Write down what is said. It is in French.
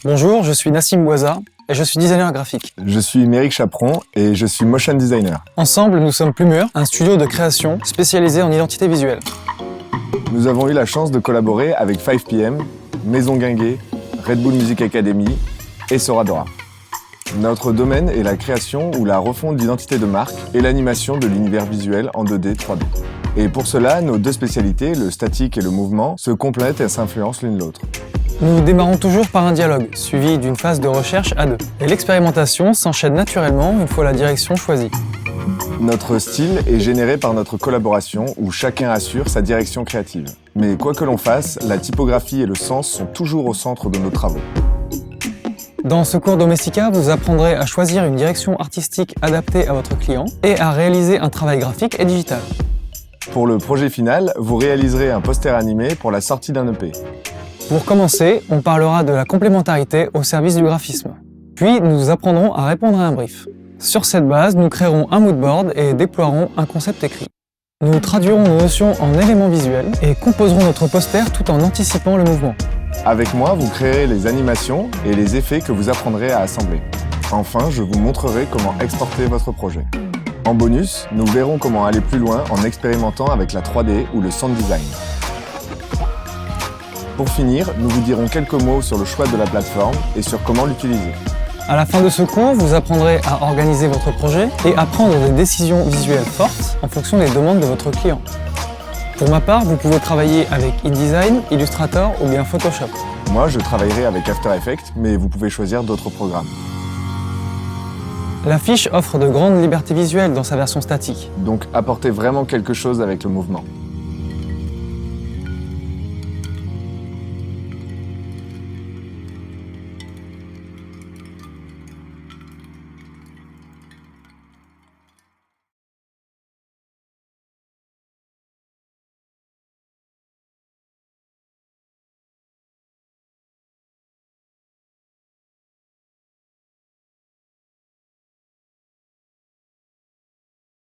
Bonjour, je suis Nassim Bouaza et je suis designer graphique. Je suis Méric Chaperon et je suis motion designer. Ensemble, nous sommes Plumur, un studio de création spécialisé en identité visuelle. Nous avons eu la chance de collaborer avec 5PM, Maison Guinguet, Red Bull Music Academy et Soradora. Notre domaine est la création ou la refonte d'identité de marque et l'animation de l'univers visuel en 2D, 3D. Et pour cela, nos deux spécialités, le statique et le mouvement, se complètent et s'influencent l'une l'autre. Nous démarrons toujours par un dialogue, suivi d'une phase de recherche à deux. Et l'expérimentation s'enchaîne naturellement une fois la direction choisie. Notre style est généré par notre collaboration où chacun assure sa direction créative. Mais quoi que l'on fasse, la typographie et le sens sont toujours au centre de nos travaux. Dans ce cours Domestika, vous apprendrez à choisir une direction artistique adaptée à votre client et à réaliser un travail graphique et digital. Pour le projet final, vous réaliserez un poster animé pour la sortie d'un EP. Pour commencer, on parlera de la complémentarité au service du graphisme. Puis, nous apprendrons à répondre à un brief. Sur cette base, nous créerons un moodboard et déploierons un concept écrit. Nous traduirons nos notions en éléments visuels et composerons notre poster tout en anticipant le mouvement. Avec moi, vous créerez les animations et les effets que vous apprendrez à assembler. Enfin, je vous montrerai comment exporter votre projet. En bonus, nous verrons comment aller plus loin en expérimentant avec la 3D ou le sound design. Pour finir, nous vous dirons quelques mots sur le choix de la plateforme et sur comment l'utiliser. À la fin de ce cours, vous apprendrez à organiser votre projet et à prendre des décisions visuelles fortes en fonction des demandes de votre client. Pour ma part, vous pouvez travailler avec InDesign, Illustrator ou bien Photoshop. Moi, je travaillerai avec After Effects, mais vous pouvez choisir d'autres programmes. La fiche offre de grandes libertés visuelles dans sa version statique. Donc, apportez vraiment quelque chose avec le mouvement.